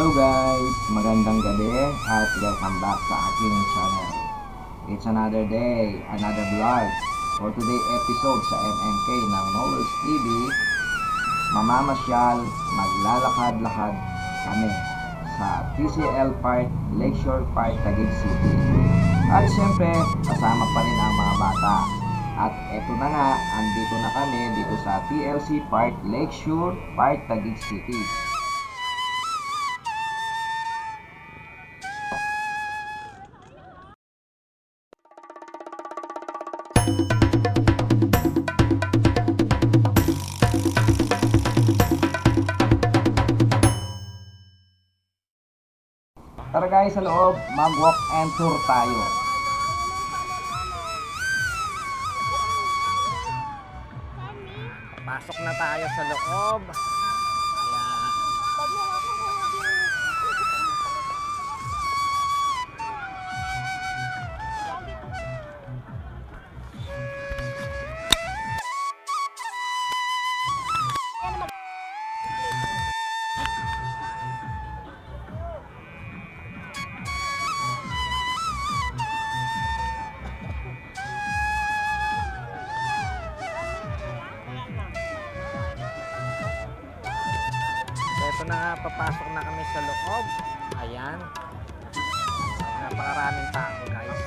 Hello guys! Magandang gabi at welcome back sa aking channel. It's another day, another vlog. For today episode sa MMK ng Knowles TV, mamamasyal, maglalakad-lakad kami sa TCL Park, Lakeshore Park, Taguig City. At syempre, kasama pa rin ang mga bata. At eto na nga, andito na kami dito sa TLC Park, Lakeshore Park, Taguig City. Tara guys, sa loob, mag-walk and tour tayo. Pasok na tayo sa loob. Ayan. Ito na nga, papasok na kami sa loob. Ayan. Napakaraming tao, guys.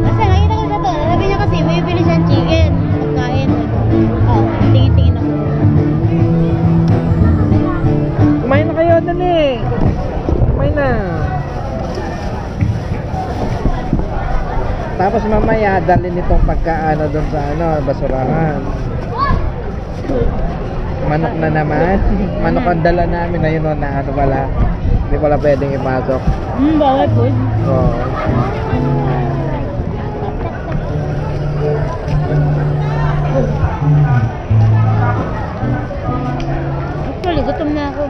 Kasi nakita ko sa to, sabi niya kasi may bibili siyang chicken, pagkain. Oh, tingin-tingin ako. Kumain na kayo, dali. Kumain na. Tapos mamaya, dalhin itong pagkaano doon sa basurahan. Manok na naman. Manok ang dala namin na yun na wala. Hindi pala pwedeng ipasok. Bawal po. Oo. Actually, gutom na ako.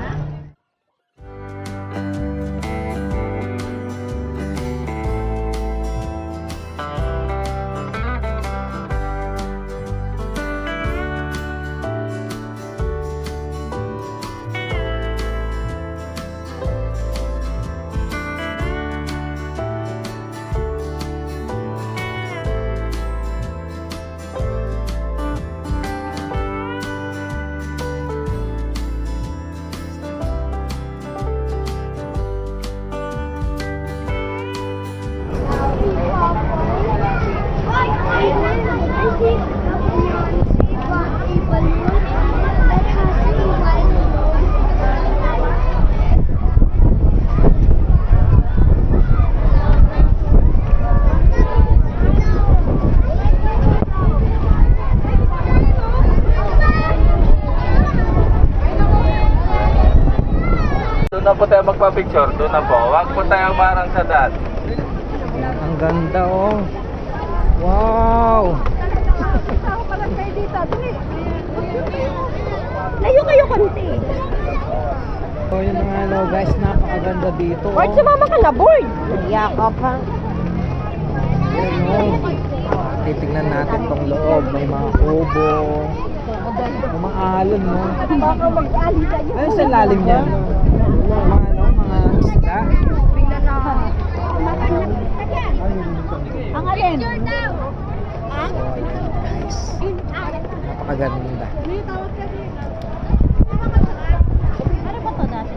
na po tayo magpa-picture, doon na po. Huwag po tayo marang sa daan. Ang ganda oh. Wow! Layo kayo konti. So yun na nga no guys, napakaganda dito. Board, sumama ka na, board. Yakap ha. Ayan oh. Titignan natin tong loob. May mga kubo. May mga alon no. Baka mag-ali kayo. Ano sa lalim niya? Mga ano, mga isda. Ang alin? So ayan guys. Napakaganda. Ano ba to dati?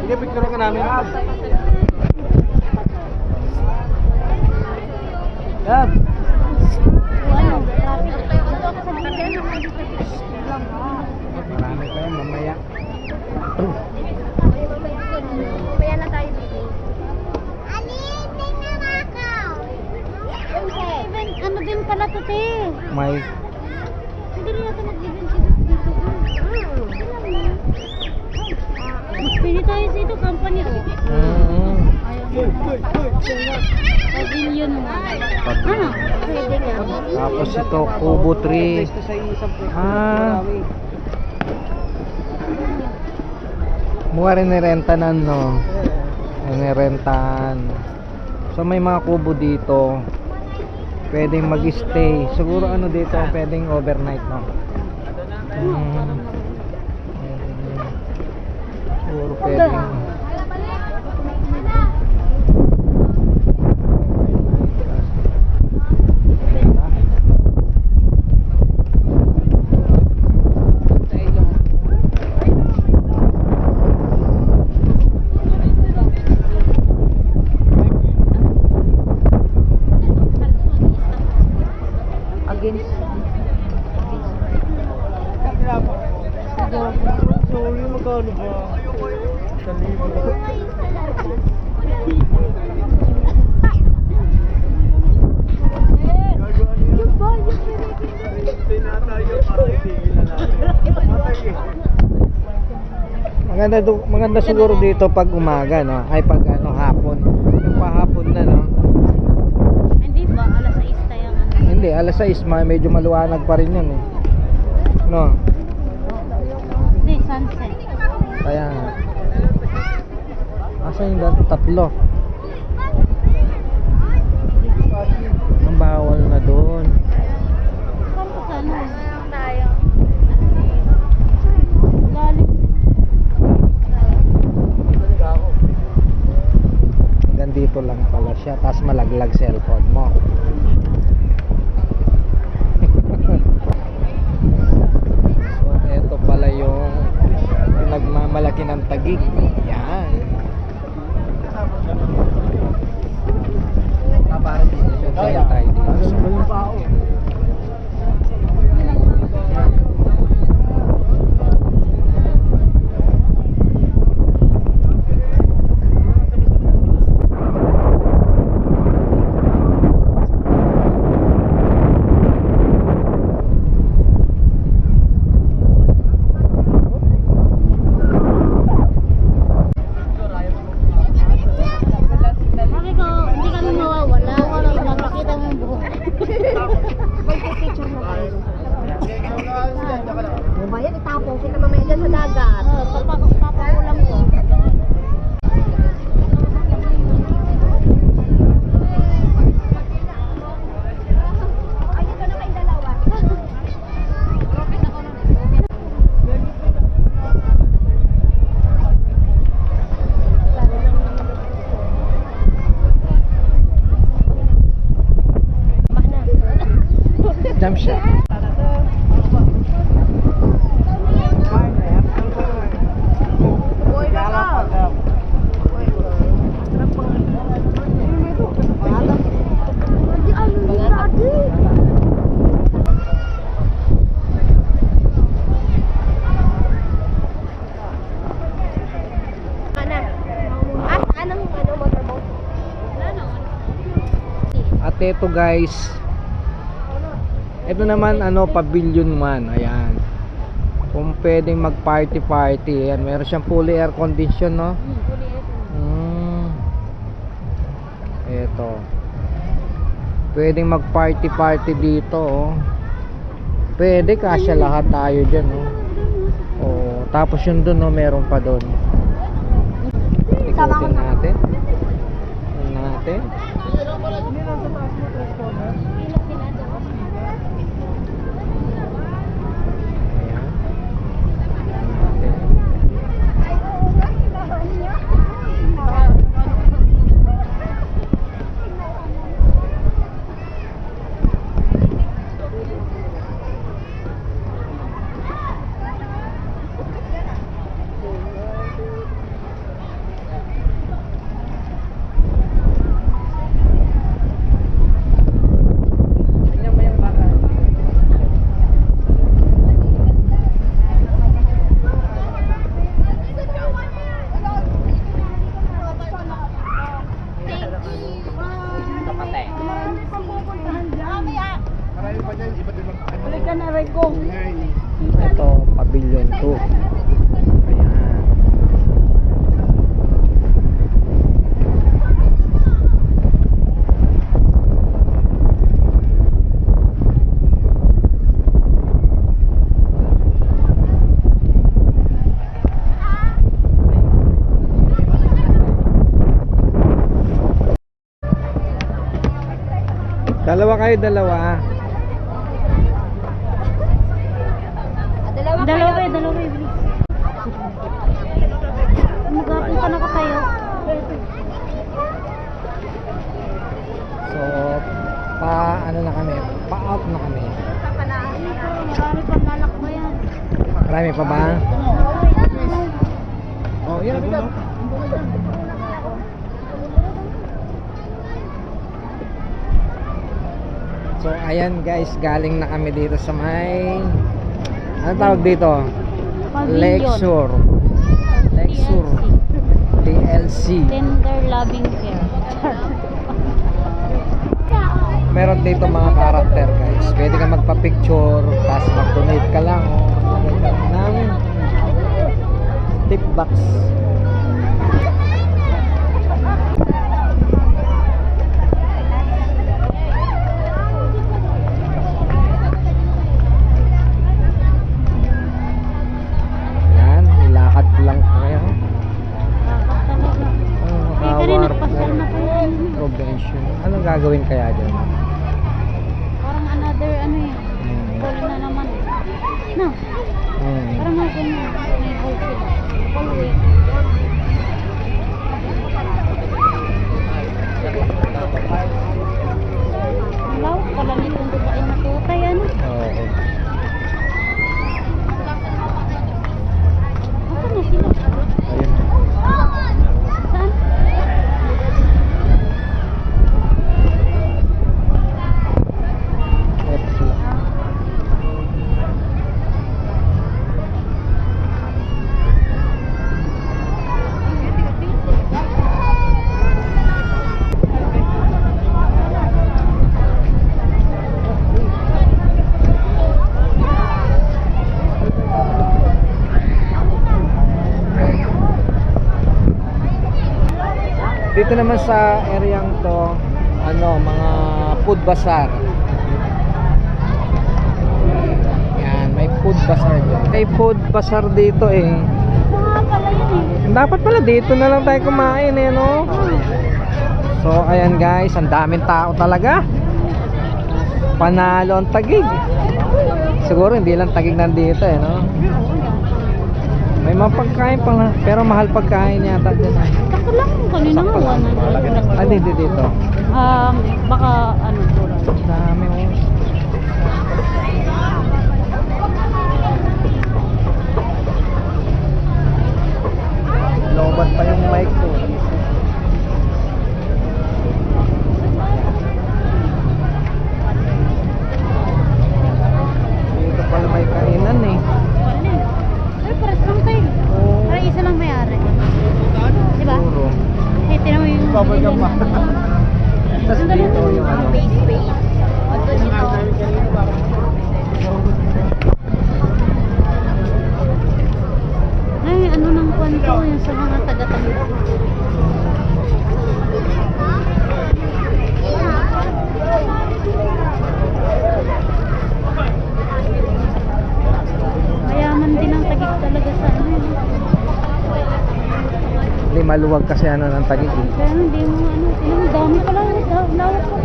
Sige, picture ka namin. Yap. Ano? Marami pa yan mamaya. Mamaya na tayo dito. Even, ano din pala to, te? May Hindi rin natin mag-event dito. Pili tayo sa ito, company. Pavilion mo. Ano? Pwede nga. Tapos ito, Kubo Tree. Mukha rin nirentanan, no? Nirentahan. So may mga kubo dito. Pwedeng mag-stay. Siguro ano dito, pwedeng overnight, no? Siguro pwedeng. Maganda siguro dito pag umaga, no? Ay pag ano hapon. Yung pahapon na, no? Hindi ba? Alas 6 tayo nga. Hindi, alas 6 medyo maluwanag pa rin yun, eh. No? Hindi, sunset. Kaya nga. Asan yung dato? Tatlo. Ang bawal na doon. Saan po saan? Tayo. Lalim. Hanggang dito lang pala siya. Tapos malaglag cellphone mo. So, eto pala yung pinagmamalaki ng Taguig. Yan. Kaya tayo dito. Bakit ko, hindi kami mawawala. Makikita mo yung buhok. Mag-picture mo tayo. Ano ba yan? Itapong kita mamaya dyan sa dagat. Papakulang ko. Jump shot. Ate, ito guys, ito naman ano, pavilion 1. Ayan, kung pwedeng mag party party. Ayan, meron siyang fully air condition, no? Ito, pwedeng mag party party dito, oh. Pwede, kasya lahat tayo dyan, oh. Oh, tapos yun dun, no, meron pa dun. Ikutin natin. Ikutin natin. Ito, pavilion 2. Ayan. Dalawa kayo, dalawa. Dalawa kayo, bilis. Magapon ka na tayo. So, ano na kami, pa-out na kami. Marami pang lalakbayan. Marami pa ba? Oh, yan, bigat. So, ayan guys, galing na kami dito sa may, ano tawag dito? Lakeshore. TLC. Tender loving care. Meron dito mga karakter guys. Pwede ka magpa-picture, tapos mag-donate ka lang, o maglagay ka lang ng tip box. Yan, nilakad lang kayo. Ay, kanina nagpasal na po yan. Prevention. Anong gagawin kaya dyan? Parang another ano yan. Call na naman. No, parang nasa na. May call sila. Call week. Hello, pala nitong babae na tutay ano. Oo. Asan na sila? Ayun. Saan? Ito sila. Dito naman sa areang to, ano, mga food bazaar. Yan, may food bazaar dyan. May food bazaar dito eh. Mga pala yun eh. Dapat pala dito na lang tayo kumain eh, no? So, ayan guys, ang daming tao talaga. Panalo ang Taguig. Siguro hindi lang Taguig nandito eh, no? May mga pagkain pala, pero mahal pagkain yata dyan. Sakto lang, kanina nga Sakto lang. 100. Ah, hindi dito. Baka ano, Ang dami oh. Lobat pa yung mic ko. Dito pala may kainan eh. Ay, pares lang tayo. Oo. Parang isa lang may-ari. Diba? Siguro. Eh, tinan mo yung... Tapos dito yung ano. Oo, yung sa mga taga-tabi. Mayaman din ang Taguig talaga sa ano. Hindi maluwag kasi ano ng Taguig. Eh. Kaya hindi mo ano, tingnan mo, dami pala, lawak pa.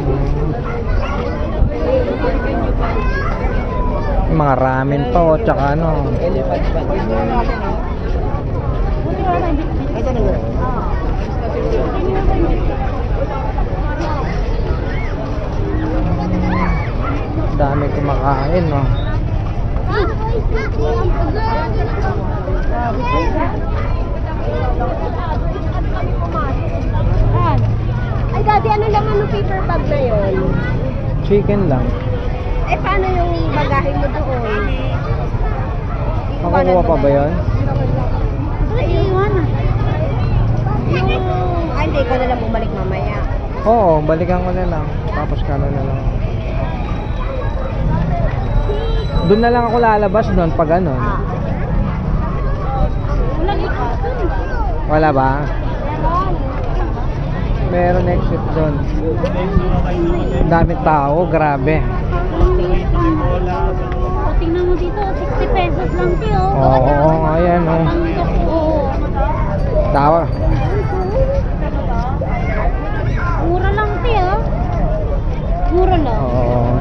Yung mga ramen pa o tsaka ano. Buti wala hindi. Dami kumakain, no? Ay, daddy, ano lang ano paper bag na yon? Chicken lang. Eh, paano yung bagahe mo doon? Makukuha pa ba yun? Ay, iiwan ah. Ay, hindi ko na lang bumalik mamaya. Oo, balikan ko na lang. Tapos ka na lang. Doon na lang ako lalabas doon pag ano. Walang ikat. Wala ba? Meron exit doon. Ang dami tao, grabe. O, tingnan mo dito, 60 pesos lang tiyo. Oo, ayan oh. Oo. Tawa. Mura lang tiyo. Mura lang. Oo.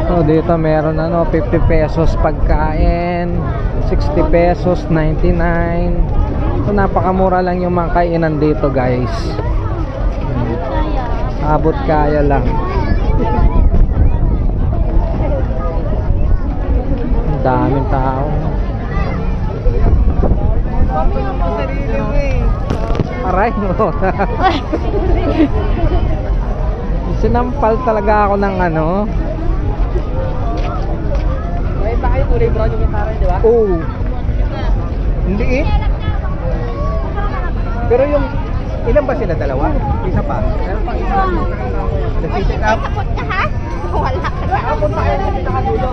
So dito meron ano 50 pesos pagkain, 60 pesos, 99. So napakamura lang yung mga kainan dito, guys. Kaya. Abot kaya lang. Ang daming tao. Aray mo. Sinampal talaga ako ng ano. May bakit kulay brown yung gitara, di ba? Oh. Hindi eh. Pero yung, ilan ba sila? Dalawa? Isa pa? Meron pa isa. Nag-sit up. Takot ka, ha? Wala ka na. Punta kayo sa pinakadulo.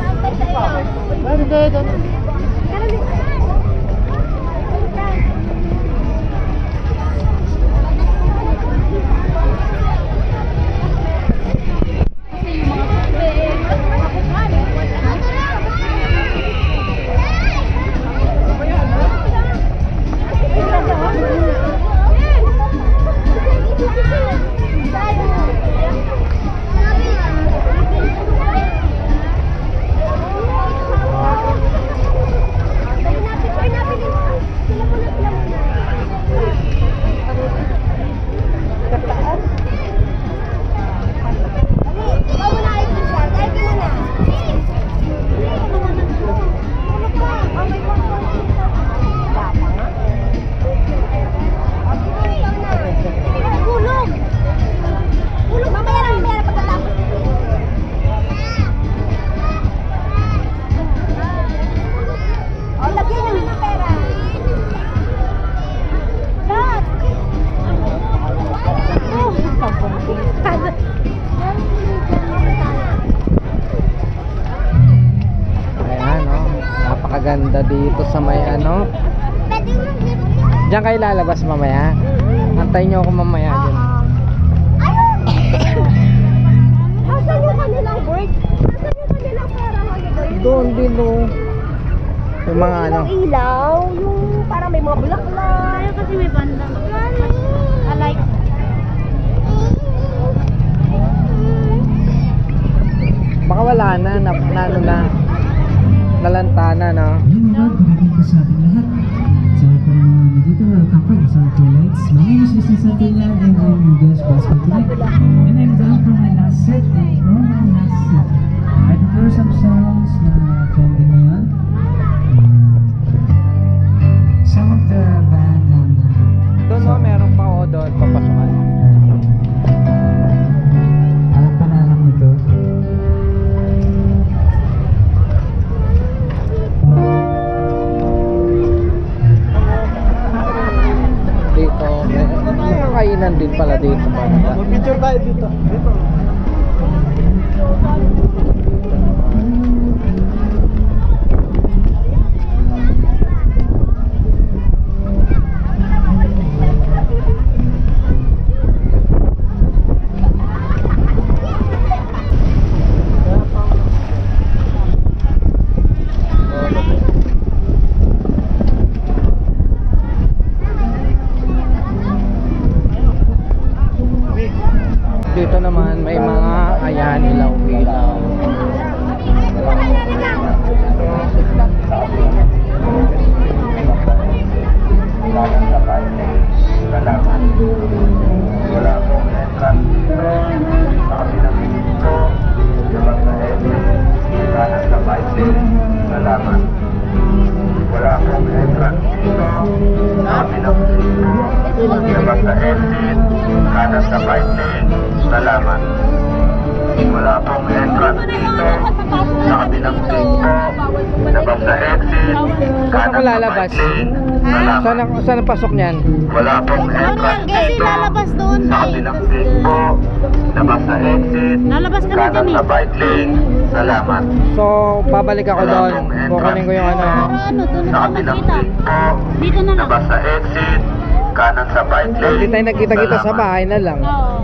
Napakaganda dito sa may ano. Diyan kayo lalabas mamaya. Antayin nyo ako mamaya dyan. Asan yung kanilang board? Asan yung kanilang pera? Doon din oh. Yung mga ano. Yung ilaw, yung parang may mga bulaklak. Kaya kasi may bandang. I like. Baka wala na, ano na. Nalantana no. Magandang po sa ating lahat. So, kung nandito na kapag sa Twilights, my name is Justin Santilla and I'm your guest basket tonight. And I'm done from my last set and from my last set. I prepare some songs na trending ngayon. Some of the band and Doon no, meron pa o doon papasokan. alam pa na alam nito. Dito, may kakainan din pala dito. Mag-picture tayo dito. Dito. ako lalabas? Saan ang pasok niyan? Wala pong Ano yan entrance guys, dito. lalabas doon. Sa kabilang gate po, labas sa exit, Lalabas kami kanan dyan sa eh. bike lane. Salamat. So, babalik ako doon. Kukunin ko yung ano. Para ano, doon Sa na kabilang magkita. gate po, Dito na lang. labas sa exit, kanan sa bike lane. Hindi tayo nagkita-kita sa Salamat. bahay na lang. Oo.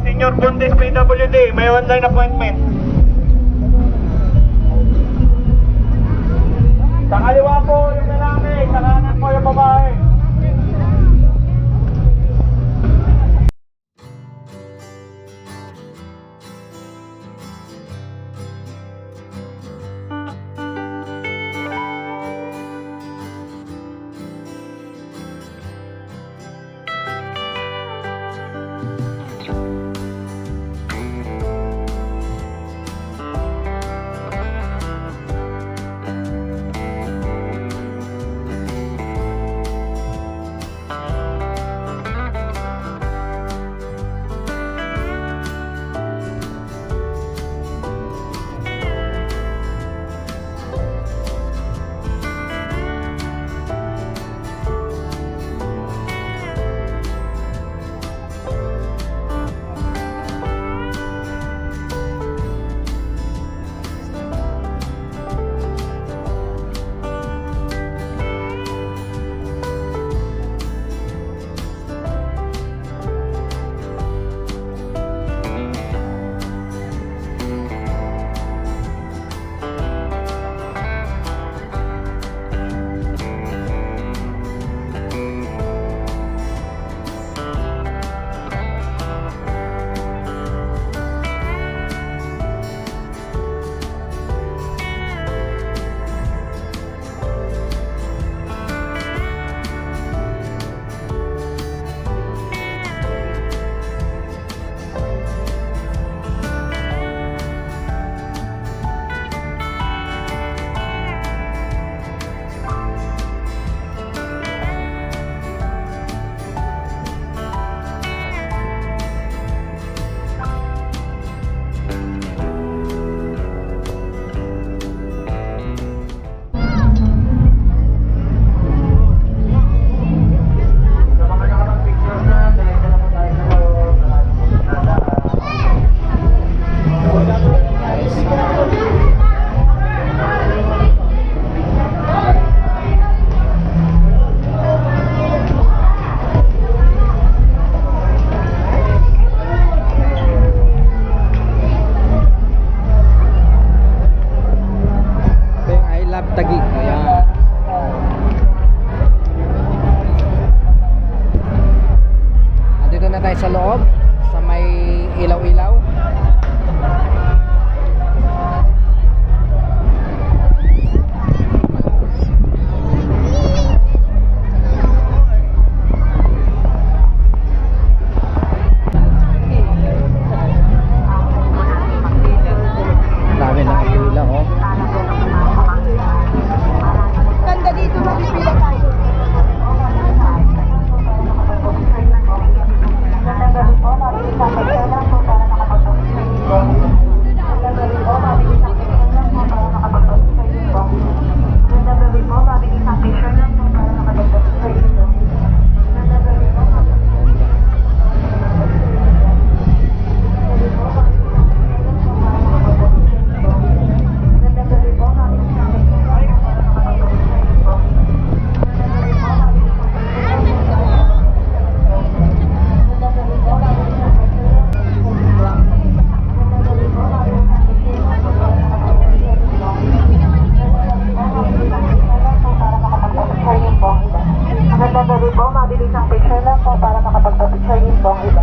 Senior Bundes PWD, may online appointment. Sa kaliwa po yung lalaki, sa kanan po yung babae. tayo sa loob, sa may ilaw-ilaw. Dami na kapila, oh. Ganda dito, magpipila tayo. Magandang gabi po, mabilis ang picture lang po para makapagpa-picture din po ang iba.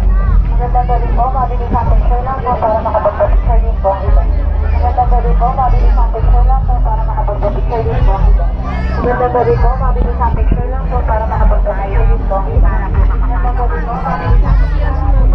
Magandang gabi po, mabilis ang picture lang po para makapagpa-picture din po ang iba. Magandang gabi po, mabilis ang picture lang po para makapagpa-picture din po ang iba. Magandang gabi po, mabilis ang picture lang po para makapagpa-picture din po ang iba. Magandang gabi po, mabilis ang picture lang po para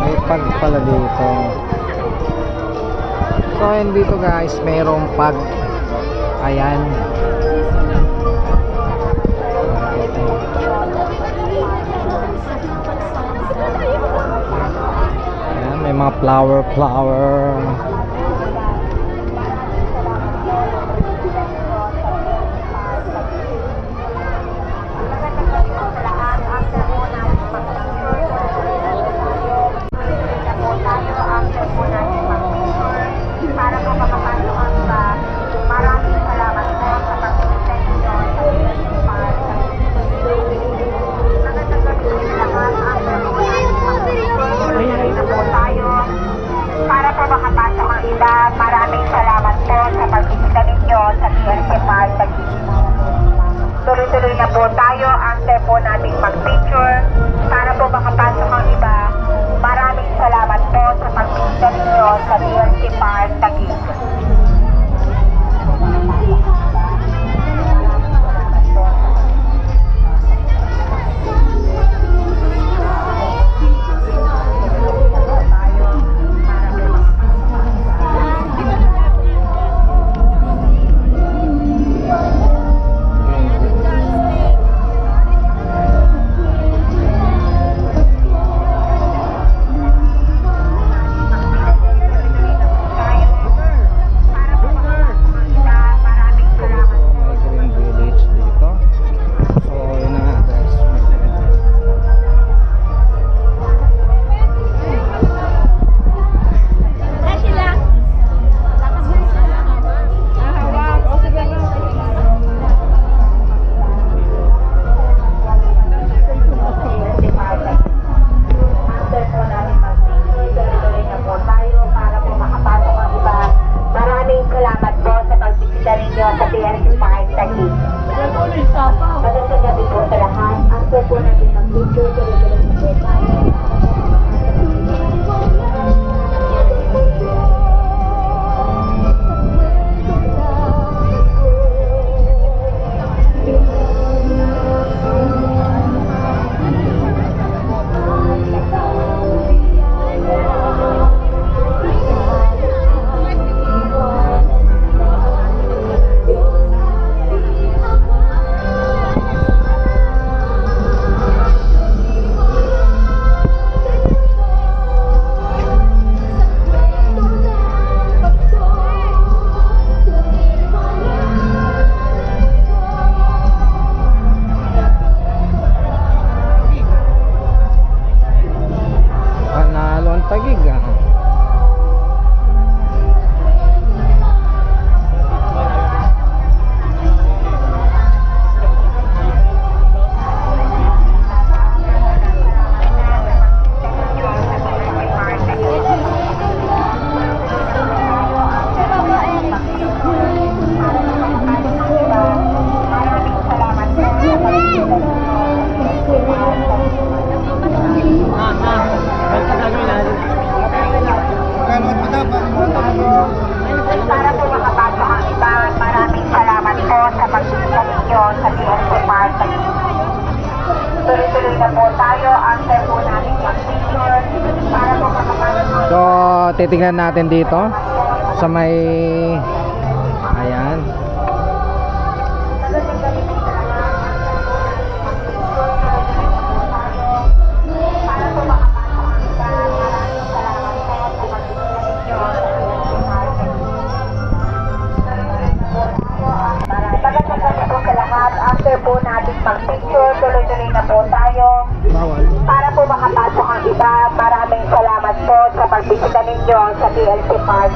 May pag pala dito. So ayun dito guys, mayroong pag. Ayan. Ayan, may mga flower. para po makapasok ang iba. Maraming salamat po sa pag-ibig ninyo. Magandang gabi po sa lahat. Tuloy-tuloy na po tayo. Para po makapasok ang iba, maraming salamat po sa pag-ibig ninyo sa TNC Park. Tuloy-tuloy na po tayo. After po nating mag-picture, para po makapasok ang iba, maraming salamat po sa pag-ibig ninyo sa TNC Park Taguig. Magandang gabi po sa lahat. After po natin mag-picture, tuloy-tuloy na po tayo. Panalo ang Taguig ah. Para po makapasok ang iba, maraming salamat po sa pagbibigay ninyo sa PNP Park. Tuloy-tuloy na po tayo after po natin mag-picture para po makapasok ang So, titingnan natin dito sa may ayan. Magandang gabi po sa lahat. After po natin mag-picture, tuloy-tuloy na po tayo. Bawal. Para po makapasok ang iba, maraming salamat po sa pagbisita ninyo sa PLC Park.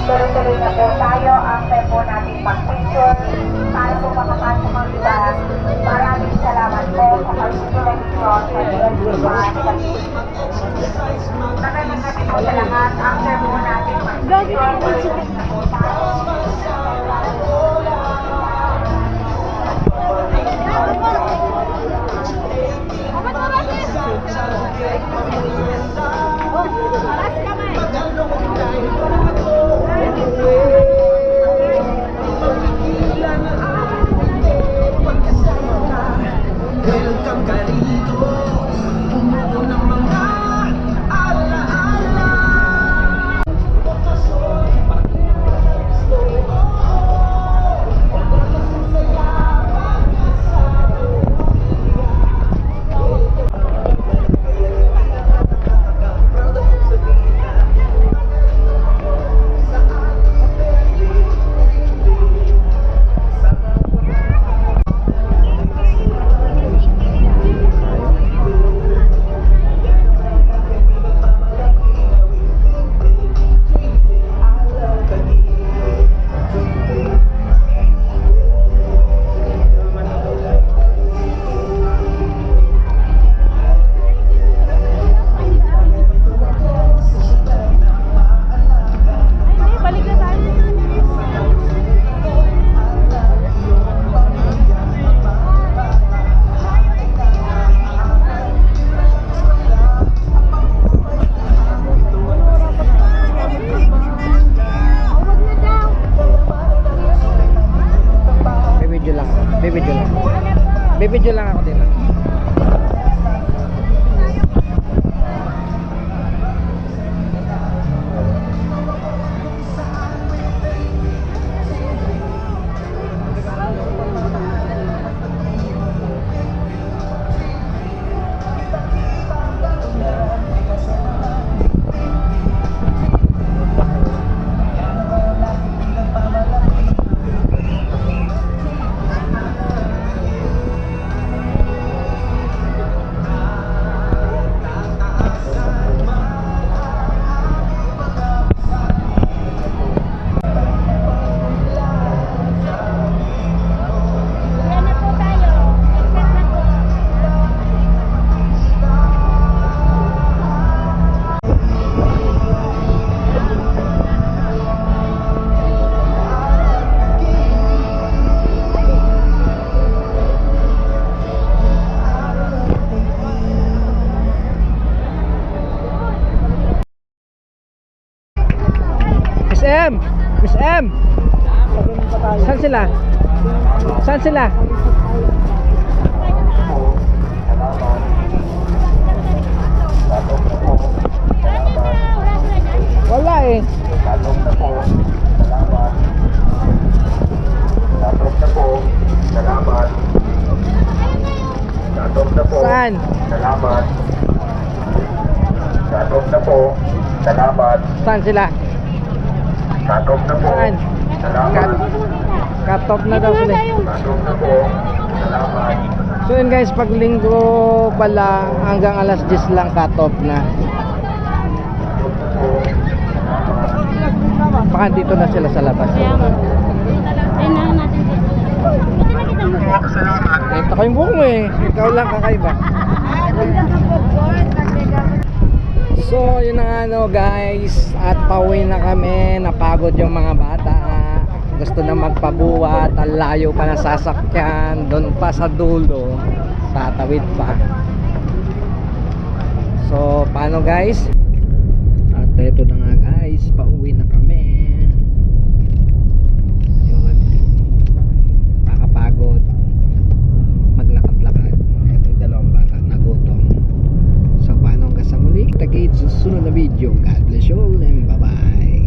Tuloy-tuloy na po tayo. After po natin mag-picture, para po makapasok ang iba, maraming salamat po sa pagbisita ninyo sa PLC Park. Magandang gabi po sa lahat. After po natin mag-picture, tuloy-tuloy na po tayo. M! Miss M! Saan sila? Saan sila? Wala eh. Saan? Saan sila? Saan? Cut off na daw sila. So yun guys, pag linggo pala hanggang alas 10 lang cut off na. Baka dito na sila sa labas. Kaya nga. Ayun na natin dito. Buti nakita mo. Ito ko yung buhok mo eh. Ikaw lang kakaiba. So yun na nga no guys. At pauwi na kami. Napagod yung mga bata. Gusto na magpabuhat. Ang layo pa na sasakyan. Doon pa sa dulo. Tatawid pa. So paano guys? At ito na nga guys. Pauwi na kami. Yun. Nakakapagod. Maglakad-lakad. Ito dalawang bata nagutom. So paano hanggang sa muli? Kita-kits sa susunod na video. God bless you all and bye bye.